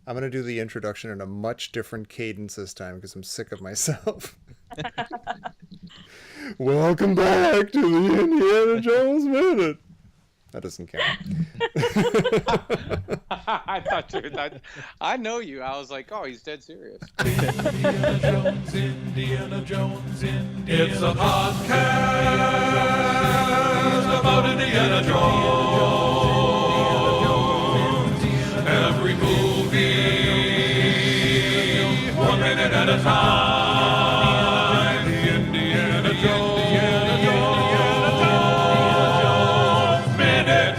I'm going to do the introduction in a much different cadence this time because I'm sick of myself. Welcome back to the Indiana Jones Minute. That doesn't count. I thought I know you. I was like, oh, he's dead serious. Indiana Jones, Indiana Jones, Indiana. It's a podcast about Indiana Jones. Every movie, 1 minute at a time. Indiana Jones, Minute.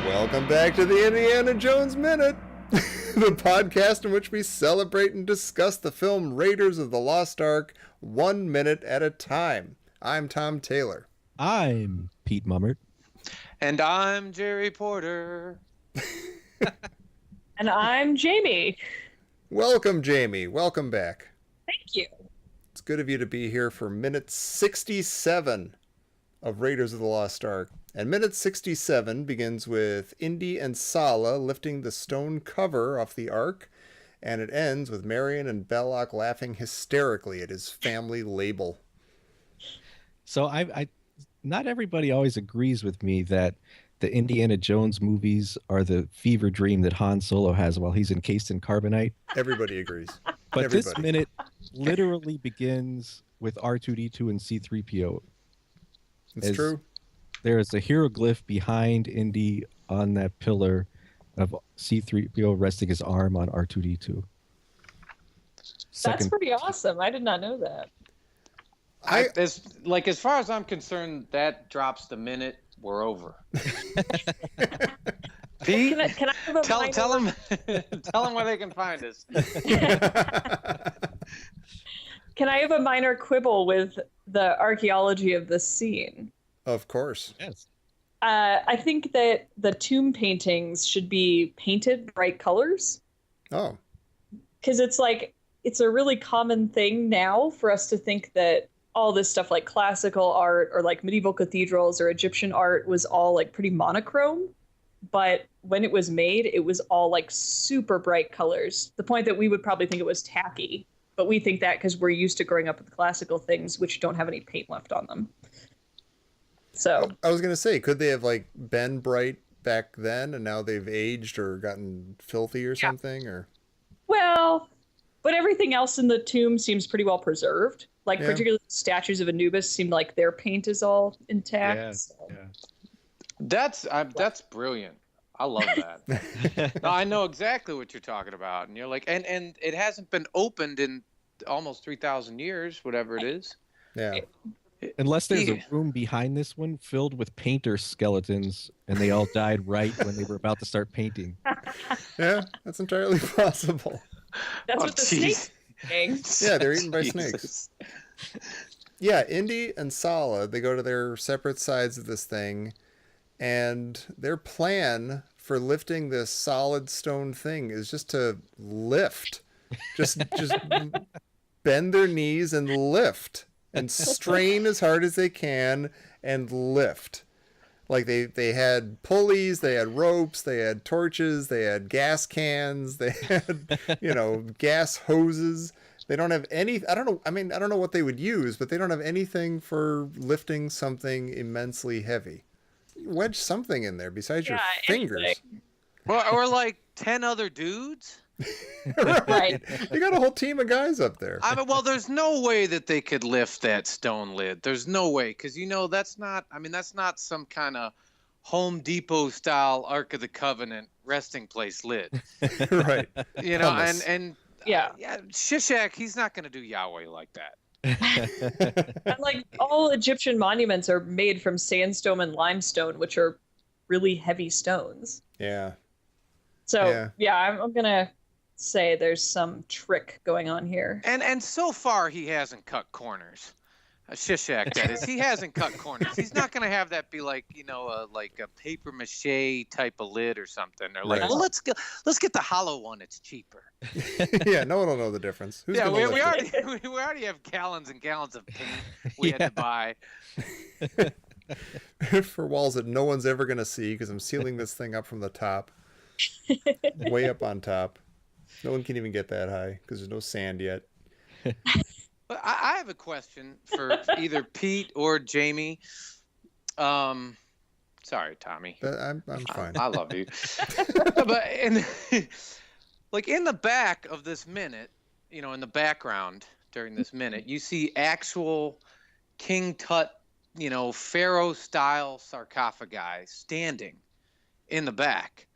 Welcome back to the Indiana Jones Minute, the podcast in which we celebrate and discuss the film Raiders of the Lost Ark 1 minute at a time. I'm Tom Taylor. I'm Pete Mummert. And I'm Jerry Porter. And I'm Jamie. Welcome, Jamie. Welcome back. Thank you. It's good of you to be here for minute 67 of Raiders of the Lost Ark. And minute 67 begins with Indy and Sallah lifting the stone cover off the Ark, and it ends with Marion and Belloq laughing hysterically at his family label. So I not everybody always agrees with me that the Indiana Jones movies are the fever dream that Han Solo has while he's encased in carbonite. Everybody agrees. But Everybody. This minute literally begins with R2-D2 and C-3PO. It's true. There is a hieroglyph behind Indy on that pillar of C-3PO resting his arm on R2-D2. That's pretty awesome. I did not know that. As far as I'm concerned, that drops the minute we're over. Pete, can I have a tell them where they can find us. Can I have a minor quibble with the archaeology of this scene? Of course. Yes. I think that the tomb paintings should be painted bright colors. Oh. Because it's a really common thing now for us to think that all this stuff like classical art or like medieval cathedrals or Egyptian art was all like pretty monochrome. But when it was made, it was all like super bright colors. The point that we would probably think it was tacky, but we think that because we're used to growing up with classical things which don't have any paint left on them. So I was going to say, could they have like been bright back then and now they've aged or gotten filthy or something? Or well, but everything else in the tomb seems pretty well preserved. Like particularly statues of Anubis seem like their paint is all intact. Yeah. So. Yeah. That's brilliant. I love that. No, I know exactly what you're talking about, and you're like, and it hasn't been opened in almost 3,000 years, whatever it is. yeah. Unless there's a room behind this one filled with painter skeletons and they all died right when they were about to start painting. Yeah, that's entirely possible. That's what the snakes are saying. Yeah, they're eaten by snakes. Yeah, Indy and Sallah, they go to their separate sides of this thing, and their plan for lifting this solid stone thing is just to lift. Just bend their knees and lift. And strain as hard as they can and lift. Like they had pulleys, they had ropes, they had torches, they had gas cans, they had, gas hoses. They don't have any, I don't know what they would use, but they don't have anything for lifting something immensely heavy. Wedge something in there besides your fingers. Anything. Or like 10 other dudes. Right. You got a whole team of guys up there. Well, there's no way that they could lift that stone lid. There's no way, because that's not some kind of Home Depot style Ark of the Covenant resting place lid. Right. And Yeah. Shishak, he's not going to do Yahweh like that. And like all Egyptian monuments are made from sandstone and limestone, which are really heavy stones. Yeah. So I'm gonna say there's some trick going on here. And so far he hasn't cut corners. Shishak, that is. He hasn't cut corners. He's not going to have that be like, a paper mache type of lid or something. Or like, Right. well, let's get the hollow one. It's cheaper. Yeah, no one will know the difference. Who's Yeah, gonna we lift it? already have gallons and gallons of paint we had to buy. For walls that no one's ever going to see because I'm sealing this thing up from the top. way up on top. No one can even get that high because there's no sand yet. But I have a question for either Pete or Jamie. Sorry, Tommy. I'm fine. I love you. But like in the back of this minute, in the background during this minute, you see actual King Tut, Pharaoh style sarcophagi standing in the back.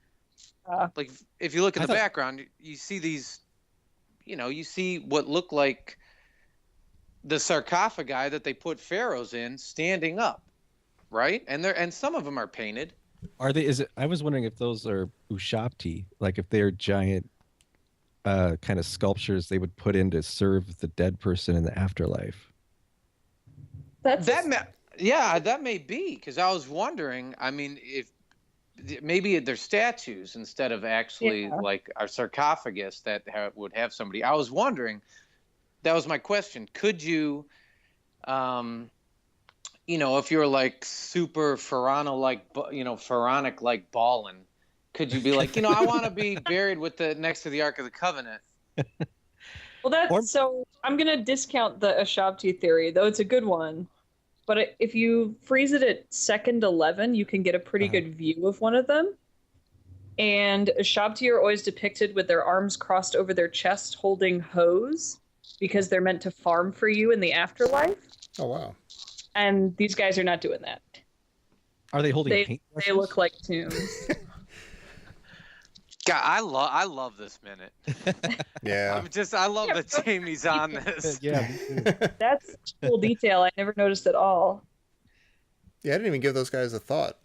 Like if you look at the background, you see these, you see what look like the sarcophagi that they put pharaohs in standing up, right? And some of them are painted. Are they? I was wondering if those are ushabti, like if they're giant, kind of sculptures they would put in to serve the dead person in the afterlife. That may be, because I was wondering. I mean, if maybe they're statues instead of actually like a sarcophagus that would have somebody. I was wondering. That was my question. Could you, if you're like super pharaonic like Ballin, could you be like, I want to be buried next to the Ark of the Covenant? Well, so I'm going to discount the Ushabti theory, though it's a good one. But if you freeze it at second 11, you can get a pretty good view of one of them. And Ushabti are always depicted with their arms crossed over their chest holding hoes, because they're meant to farm for you in the afterlife. Oh, wow. And these guys are not doing that. Are they holding paint brushes? They look like tombs. God, I love this minute. Yeah. I love that Jamie's on this. Yeah. That's a cool detail I never noticed at all. Yeah, I didn't even give those guys a thought.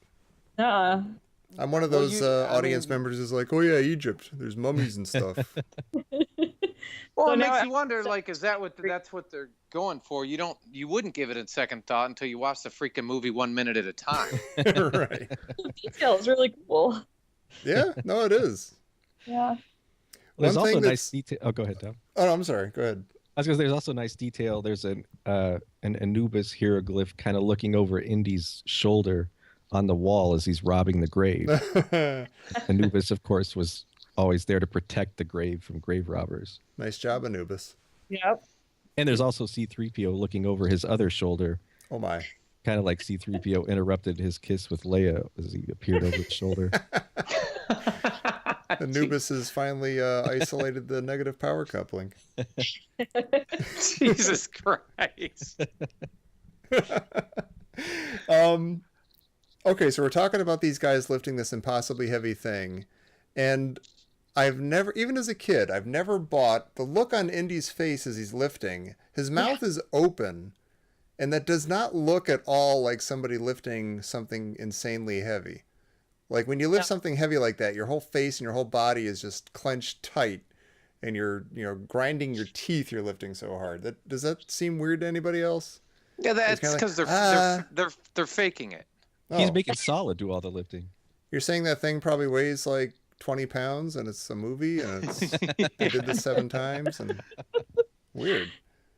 I'm one of those audience members who's like, oh yeah, Egypt. There's mummies and stuff. Well, it makes you wonder, like, is that's what they're going for? You wouldn't give it a second thought until you watch the freaking movie 1 minute at a time. Right. The detail is really cool. Yeah, no, it is. Yeah. Well, there's One also thing nice detail. Oh, go ahead, Tom. Oh, no, I'm sorry. Go ahead. I was going to say, there's also nice detail. There's an Anubis hieroglyph kind of looking over Indy's shoulder on the wall as he's robbing the grave. Anubis, of course, was always there to protect the grave from grave robbers. Nice job, Anubis. Yep. And there's also C-3PO looking over his other shoulder. Oh, my. Kind of like C-3PO interrupted his kiss with Leia as he appeared over his shoulder. Anubis has finally isolated the negative power coupling. Jesus Christ. Okay, so we're talking about these guys lifting this impossibly heavy thing. And I've never, even as a kid, I've never bought the look on Indy's face as he's lifting. His mouth is open, and that does not look at all like somebody lifting something insanely heavy. Like when you lift something heavy like that, your whole face and your whole body is just clenched tight, and you're grinding your teeth. You're lifting so hard. Does that seem weird to anybody else? Yeah, that's because they're faking it. He's making Sallah do all the lifting. You're saying that thing probably weighs like 20 pounds, and it's a movie, and they did this 7 times, and weird.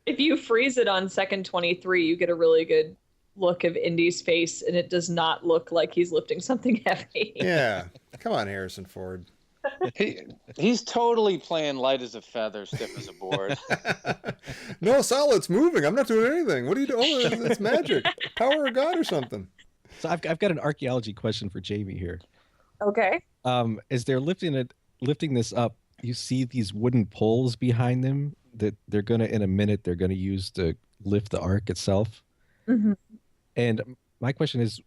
If you freeze it on second 23, you get a really good look of Indy's face, and it does not look like he's lifting something heavy. Yeah. Come on, Harrison Ford. He's totally playing light as a feather, stiff as a board. No, Sallah, it's moving. I'm not doing anything. What are you doing? Oh, it's magic. Power of God or something. So I've got an archaeology question for Jamie here. Okay. As they're lifting this up, you see these wooden poles behind them that they're in a minute, they're going to use to lift the ark itself. Mm-hmm. And my question is,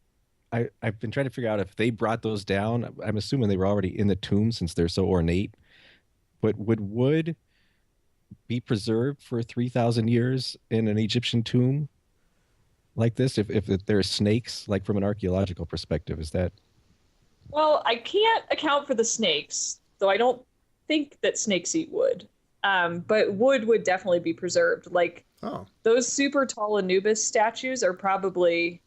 I've been trying to figure out if they brought those down. I'm assuming they were already in the tomb since they're so ornate. But would wood be preserved for 3,000 years in an Egyptian tomb like this? If there are snakes, like from an archaeological perspective, is that? Well, I can't account for the snakes, though I don't think that snakes eat wood. But wood would definitely be preserved. Like those super tall Anubis statues are probably,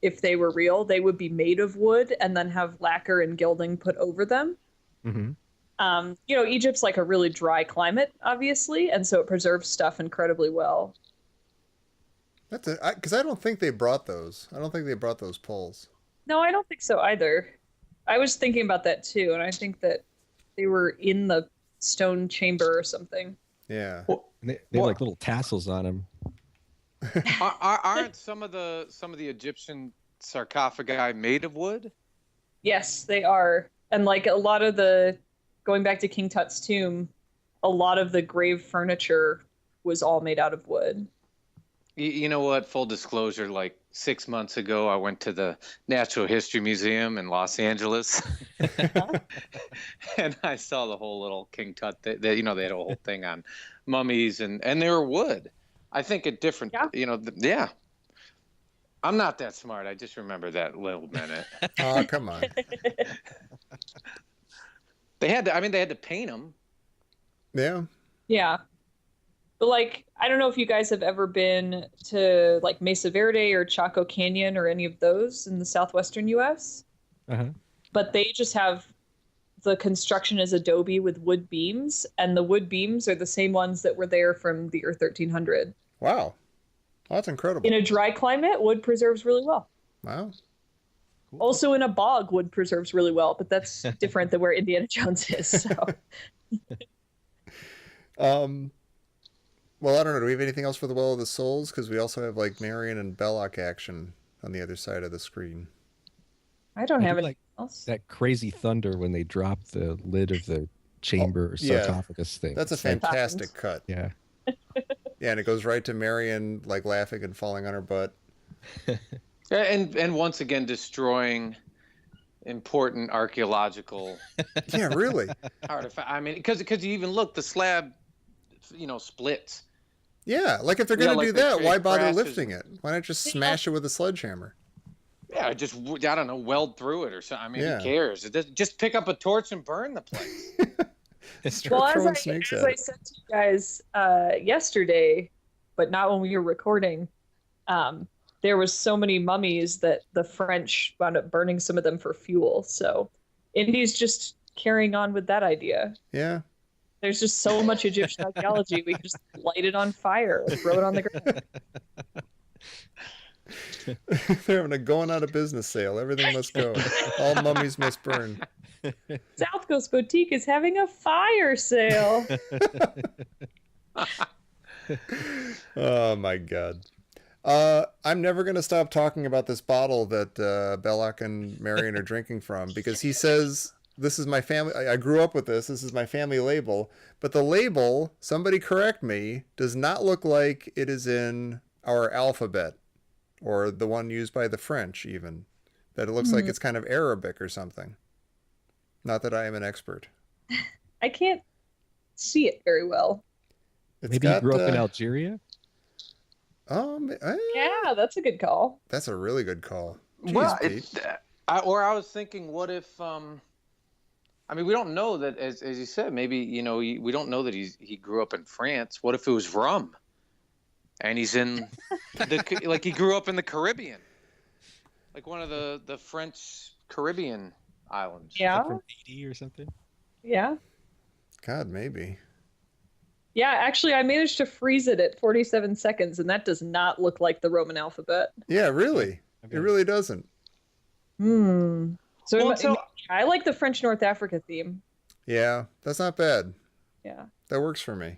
if they were real, they would be made of wood and then have lacquer and gilding put over them. Mm-hmm. Egypt's like a really dry climate, obviously, and so it preserves stuff incredibly well. Because I don't think they brought those. I don't think they brought those poles. No, I don't think so either. I was thinking about that too, and I think that they were in the stone chamber or something. Yeah. And they have like little tassels on them. Aren't some of the Egyptian sarcophagi made of wood? Yes, they are. And like a lot of the, going back to King Tut's tomb, a lot of the grave furniture was all made out of wood. You know what? Full disclosure, like 6 months ago, I went to the Natural History Museum in Los Angeles, and I saw the whole little King Tut. They had a whole thing on mummies, and they were wood. I think at different, yeah. I'm not that smart. I just remember that little minute. Oh, come on. They had to paint them. Yeah. Yeah. But like, I don't know if you guys have ever been to like Mesa Verde or Chaco Canyon or any of those in the southwestern US. Uh-huh. But they just have the construction as adobe with wood beams, and the wood beams are the same ones that were there from the year 1300. Wow. Well, that's incredible. In a dry climate, wood preserves really well. Wow. Cool. Also in a bog, wood preserves really well, but that's different than where Indiana Jones is. So. Well, I don't know. Do we have anything else for the Well of the Souls? Because we also have like Marion and Belloq action on the other side of the screen. I don't I have do anything like else. that crazy thunder when they drop the lid of the chamber or yeah. sarcophagus thing. That's a It's like- fantastic cut. yeah. Yeah, and it goes right to Marion like laughing and falling on her butt. And once again destroying important archaeological Yeah, really. artifact. I mean, because you even look, the slab, splits. Yeah, like if they're going to like do the that, why trade bother crashes. lifting it? Why not just smash it with a sledgehammer? Yeah, just I don't know, weld through it or something. I mean, Yeah. who cares? Just pick up a torch and burn the place. Start Well, throwing as snakes I at it. said to you guys yesterday, but not when we were recording, there was so many mummies that the French wound up burning some of them for fuel. So Indy's just carrying on with that idea. Yeah. There's just so much Egyptian archaeology. We can just light it on fire or throw it on the ground. They're having a going out of business sale. Everything must go. All mummies must burn. South Coast Boutique is having a fire sale. Oh my God. I'm never going to stop talking about this bottle that Belloq and Marion are drinking from, because he says, this is my family. I grew up with this. This is my family label. But the label, somebody correct me, does not look like it is in our alphabet, or the one used by the French even. That it looks like it's kind of Arabic or something. Not that I am an expert. I can't see it very well. It's Maybe you grew up in Algeria? Yeah, that's a good call. That's a really good call. Jeez, Well, Pete. I was thinking, what if? I mean, we don't know that, as you said. Maybe we don't know that he grew up in France. What if it was rum, and he's in like he grew up in the Caribbean, like one of the French Caribbean islands. Yeah. Like from Haiti or something? Yeah. God, maybe. Yeah, actually, I managed to freeze it at 47 seconds, and that does not look like the Roman alphabet. Yeah, really. Okay. It really doesn't. So, I like the French North Africa theme. Yeah, that's not bad. Yeah. That works for me.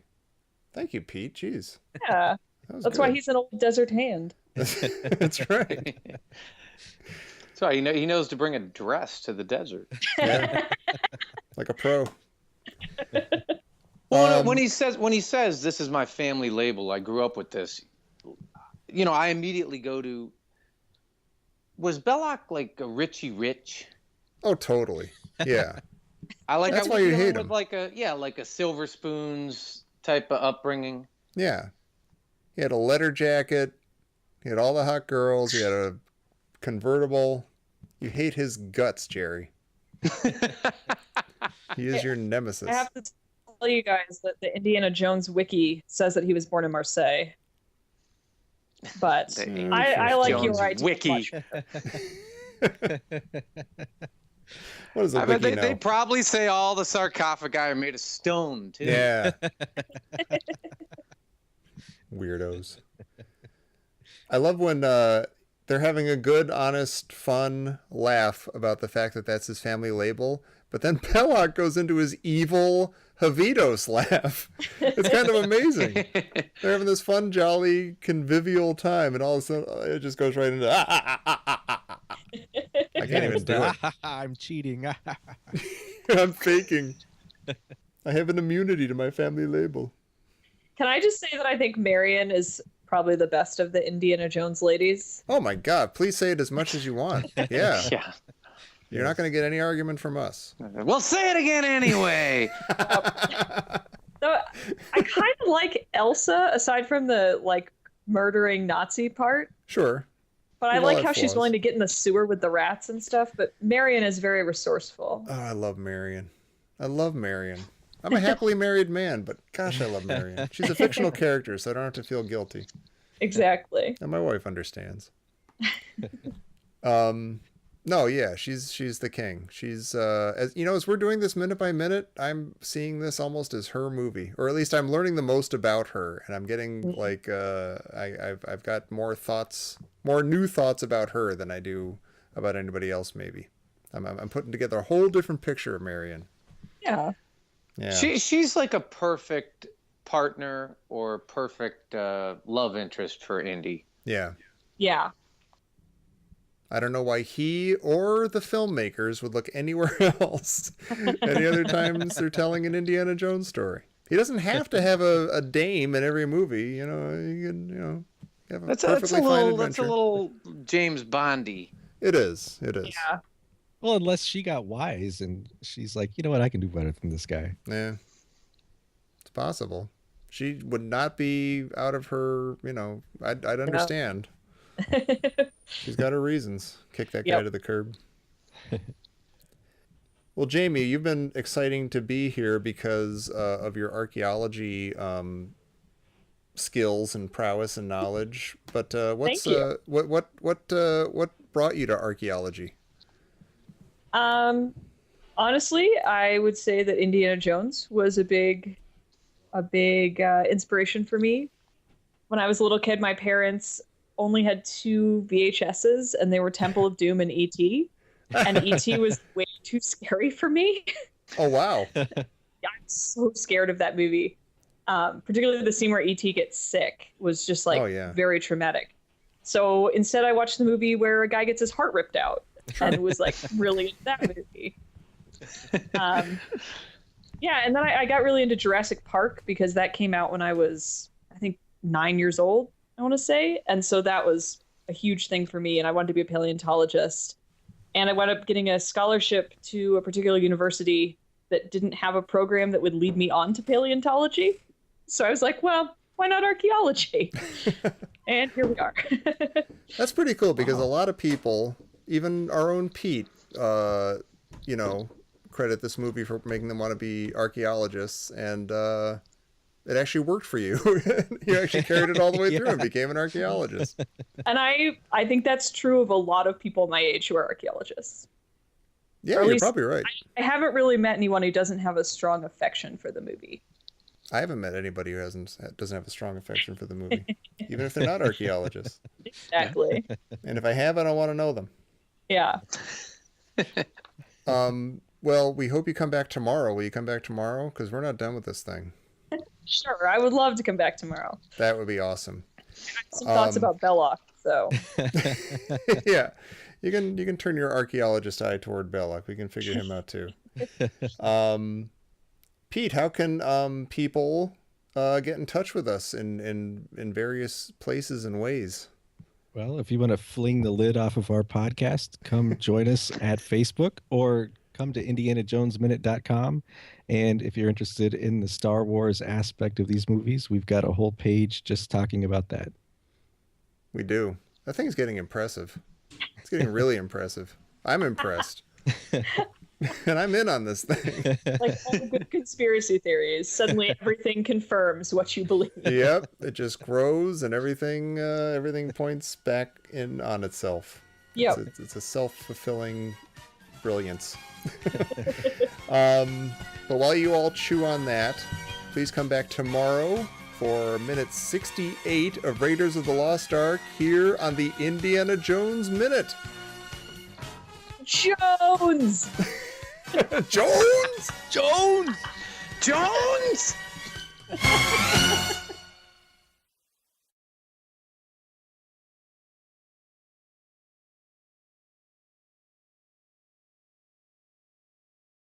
Thank you, Pete. Jeez. Yeah. That was That's why good. he's an old desert hand. That's right. So he knows to bring a dress to the desert. Yeah. Like a pro. Well, when he says this is my family label, I grew up with this. I immediately go to. Was Belloq like a Richie Rich? Oh, totally. Yeah. That's I why you hate with him. like a Silver Spoons type of upbringing. Yeah. He had a letter jacket. He had all the hot girls. He had a convertible. You hate his guts, Jerry. He is your nemesis. I have to tell you guys that the Indiana Jones wiki says that he was born in Marseille. But I like Jones your idea. wiki. much better. What does a I bet wiki know? they probably say all the sarcophagi are made of stone too. Yeah. Weirdos. I love when they're having a good, honest, fun laugh about the fact that that's his family label. But then Belloq goes into his evil Havidos laugh. It's kind of amazing. They're having this fun, jolly, convivial time, and all of a sudden it just goes right into I can't even do it. I'm cheating. I'm faking. I have an immunity to my family label. Can I just say that I think Marion is probably the best of the Indiana Jones ladies? Oh my God! Please say it as much as you want. Yeah. Yeah. You're not going to get any argument from us. Well, say it again anyway. So I kind of like Elsa, aside from the like murdering Nazi part. Sure. But I We've all like had how she's flaws. willing to get in the sewer with the rats and stuff. But Marion is very resourceful. Oh, I love Marion. I love Marion. I'm a happily married man, but gosh, I love Marion. She's a fictional character, so I don't have to feel guilty. Exactly. And my wife understands. No, yeah, she's the king. She's as you know, as we're doing this minute by minute, I'm seeing this almost as her movie, or at least I'm learning the most about her, and I'm getting like I've got more new thoughts about her than I do about anybody else. Maybe I'm putting together a whole different picture of Marion. Yeah. Yeah, She's like a perfect partner or perfect love interest for Indy. yeah. Yeah. I don't know why he or the filmmakers would look anywhere else any other times they're telling an Indiana Jones story. He doesn't have to have a dame in every movie, you know. You can, have a perfectly fine adventure. That's a little James Bondy. It is. It is. Yeah. Well, unless she got wise and she's like, you know what, I can do better than this guy. Yeah. It's possible. She would not be out of her, I'd understand. She's got her reasons. Kick that guy to the curb. Well, Jamie, you've been exciting to be here because of your archaeology skills and prowess and knowledge. But Thank you. What brought you to archaeology? Honestly, I would say that Indiana Jones was a big inspiration for me. When I was a little kid, my parents only had 2 VHSs, and they were Temple of Doom and E.T. And E.T. was way too scary for me. Oh, wow. I'm so scared of that movie. Particularly the scene where E.T. gets sick was just very traumatic. So instead, I watched the movie where a guy gets his heart ripped out, and was like really into that movie. Yeah, and then I got really into Jurassic Park because that came out when I was, I think, 9 years old, I want to say. And so that was a huge thing for me, and I wanted to be a paleontologist. And I wound up getting a scholarship to a particular university that didn't have a program that would lead me on to paleontology. So I was like, well, why not archaeology? And here we are. That's pretty cool because a lot of people, even our own Pete, credit this movie for making them want to be archaeologists, and it actually worked for you. You actually carried it all the way through and became an archaeologist. And I think that's true of a lot of people my age who are archaeologists. Yeah, you're probably right. I haven't really met anyone who doesn't have a strong affection for the movie. I haven't met anybody who doesn't have a strong affection for the movie, even if they're not archaeologists. Exactly. And if I have, I don't want to know them. Yeah. Well, we hope you come back tomorrow. Will you come back tomorrow? Because we're not done with this thing. Sure, I would love to come back tomorrow. That would be awesome. Some thoughts about Belloq, so. Yeah, you can turn your archaeologist eye toward Belloq. We can figure him out too. Pete, how can people get in touch with us in various places and ways? Well, if you want to fling the lid off of our podcast, come join us at Facebook or come to IndianaJonesMinute.com. And if you're interested in the Star Wars aspect of these movies, we've got a whole page just talking about that. We do. That thing's getting impressive. It's getting really impressive. I'm impressed. And I'm in on this thing. Like all good conspiracy theories, suddenly everything confirms what you believe. Yep, it just grows and everything points back in on itself. Yep. It's a self-fulfilling brilliance. But while you all chew on that, please come back tomorrow for minute 68 of Raiders of the Lost Ark here on the Indiana Jones Minute. Jones! Jones! Jones! Jones!